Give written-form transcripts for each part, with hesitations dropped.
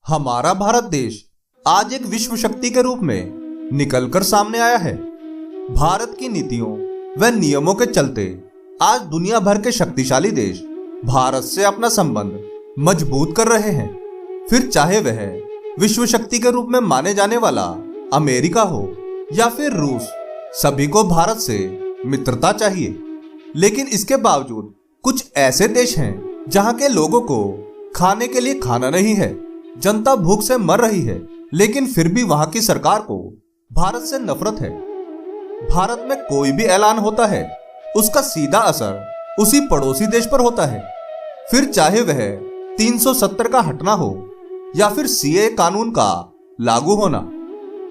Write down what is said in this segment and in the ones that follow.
हमारा भारत देश आज एक विश्व शक्ति के रूप में निकलकर सामने आया है। भारत की नीतियों व नियमों के चलते आज दुनिया भर के शक्तिशाली देश भारत से अपना संबंध मजबूत कर रहे हैं। फिर चाहे वह विश्व शक्ति के रूप में माने जाने वाला अमेरिका हो या फिर रूस, सभी को भारत से मित्रता चाहिए। लेकिन इसके बावजूद कुछ ऐसे देश हैं जहां के लोगों को खाने के लिए खाना नहीं है, जनता भूख से मर रही है, लेकिन फिर भी वहां की सरकार को भारत से नफरत है। भारत में कोई भी ऐलान होता है, उसका सीधा असर उसी पड़ोसी देश पर होता है। फिर चाहे वह 370 का हटना हो या फिर सीए कानून का लागू होना,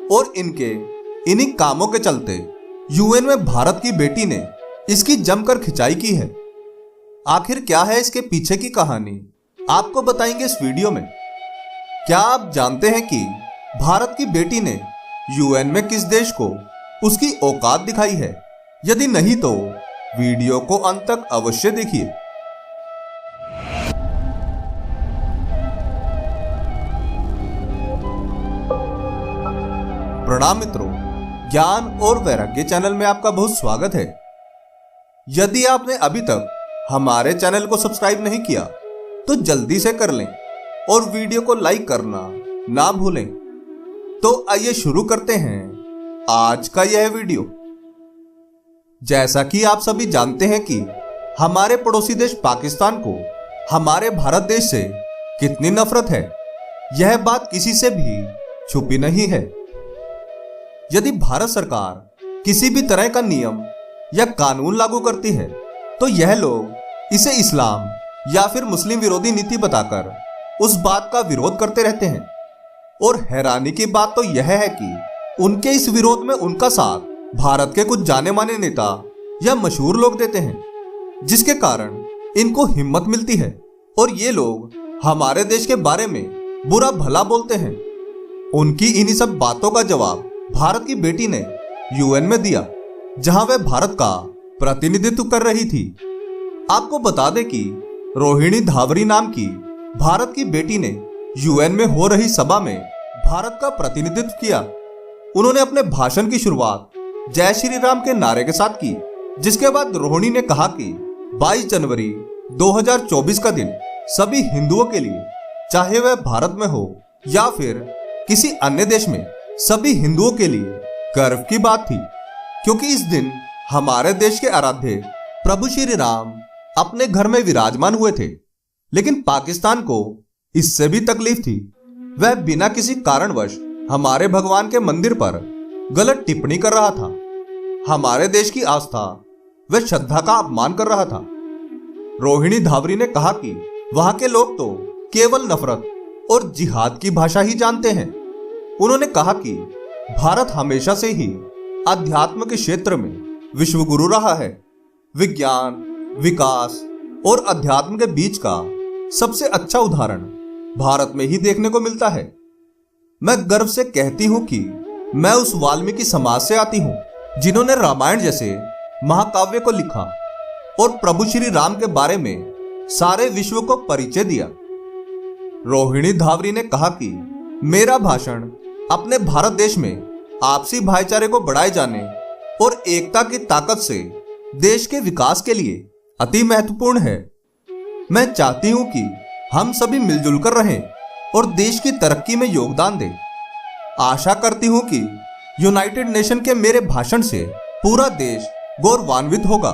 और इन्हीं कामों के चलते यूएन में भारत की बेटी ने इसकी जमकर खिंचाई की है। आखिर क्या है इसके पीछे की कहानी, आपको बताएंगे इस वीडियो में। क्या आप जानते हैं कि भारत की बेटी ने यूएन में किस देश को उसकी औकात दिखाई है? यदि नहीं तो वीडियो को अंत तक अवश्य देखिए। प्रणाम मित्रों, ज्ञान और वैराग्य चैनल में आपका बहुत स्वागत है। यदि आपने अभी तक हमारे चैनल को सब्सक्राइब नहीं किया तो जल्दी से कर लें और वीडियो को लाइक करना ना भूलें। तो आइए शुरू करते हैं आज का यह वीडियो। जैसा कि आप सभी जानते हैं कि हमारे पड़ोसी देश पाकिस्तान को हमारे भारत देश से कितनी नफरत है, यह बात किसी से भी छुपी नहीं है। यदि भारत सरकार किसी भी तरह का नियम या कानून लागू करती है तो यह लोग इसे इस्लाम या फिर मुस्लिम विरोधी नीति बताकर उस बात का विरोध करते रहते हैं। और हैरानी की बात तो यह है कि उनके इस विरोध में उनका साथ भारत के कुछ जाने माने नेता या मशहूर लोग देते हैं, जिसके कारण इनको हिम्मत मिलती है और ये लोग हमारे देश के बारे में बुरा भला बोलते हैं। उनकी इन्हीं सब बातों का जवाब भारत की बेटी ने यूएन में दिया, जहां वह भारत का प्रतिनिधित्व कर रही थी। आपको बता दें कि रोहिणी धावरी नाम की भारत की बेटी ने यूएन में हो रही सभा में भारत का प्रतिनिधित्व किया। उन्होंने अपने भाषण की शुरुआत जय श्री राम के नारे के साथ की, जिसके बाद रोहिणी ने कहा कि 22 जनवरी 2024 का दिन सभी हिंदुओं के लिए, चाहे वह भारत में हो या फिर किसी अन्य देश में, सभी हिंदुओं के लिए गर्व की बात थी, क्योंकि इस दिन हमारे देश के आराध्य प्रभु श्री राम अपने घर में विराजमान हुए थे। लेकिन पाकिस्तान को इससे भी तकलीफ थी। वह बिना किसी कारणवश हमारे भगवान के मंदिर पर गलत टिप्पणी कर रहा था, हमारे देश की आस्था व श्रद्धा का अपमान कर रहा था। रोहिणी धावरी ने कहा कि वहां के लोग तो केवल नफरत और जिहाद की भाषा ही जानते हैं। उन्होंने कहा कि भारत हमेशा से ही अध्यात्म के क्षेत्र में विश्व गुरु रहा है। विज्ञान, विकास और अध्यात्म के बीच का सबसे अच्छा उदाहरण भारत में ही देखने को मिलता है। मैं गर्व से कहती हूं कि मैं उस वाल्मीकि समाज से आती हूं, जिन्होंने रामायण जैसे महाकाव्य को लिखा और प्रभु श्री राम के बारे में सारे विश्व को परिचय दिया। रोहिणी धावरी ने कहा कि मेरा भाषण अपने भारत देश में आपसी भाईचारे को बढ़ाए जाने और एकता की ताकत से देश के विकास के लिए अति महत्वपूर्ण है। मैं चाहती हूं कि हम सभी मिलजुल कर रहें और देश की तरक्की में योगदान दें। आशा करती हूं कि यूनाइटेड नेशन के मेरे भाषण से पूरा देश गौरवान्वित होगा।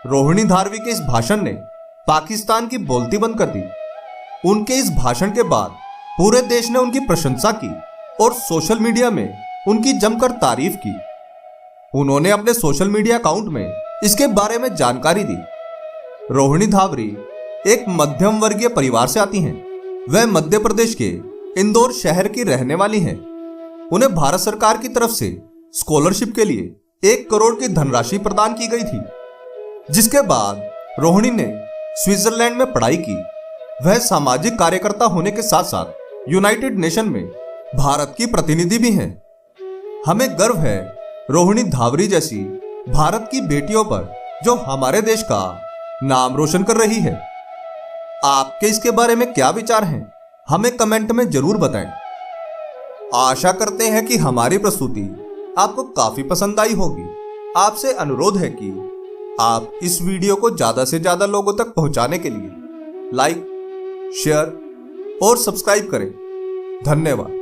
रोहिणी धावरी के इस भाषण ने पाकिस्तान की बोलती बंद कर दी। उनके इस भाषण के बाद पूरे देश ने उनकी प्रशंसा की और सोशल मीडिया में उनकी जमकर तारीफ की। उन्होंने अपने सोशल मीडिया अकाउंट में इसके बारे में जानकारी दी। रोहिणी धावरी एक मध्यम वर्गीय परिवार से आती हैं। वह मध्य प्रदेश के इंदौर शहर की रहने वाली हैं। उन्हें भारत सरकार की तरफ से स्कॉलरशिप के लिए 1 करोड़ की धनराशि प्रदान की गई थी, जिसके बाद रोहिणी ने स्विट्जरलैंड में पढ़ाई की। वह सामाजिक कार्यकर्ता होने के साथ साथ यूनाइटेड नेशन में भारत की प्रतिनिधि भी हैं। हमें गर्व है रोहिणी धावरी जैसी भारत की बेटियों पर, जो हमारे देश का नाम रोशन कर रही है। आपके इसके बारे में क्या विचार हैं, हमें कमेंट में जरूर बताएं। आशा करते हैं कि हमारी प्रस्तुति आपको काफी पसंद आई होगी। आपसे अनुरोध है कि आप इस वीडियो को ज्यादा से ज्यादा लोगों तक पहुंचाने के लिए लाइक, शेयर और सब्सक्राइब करें। धन्यवाद।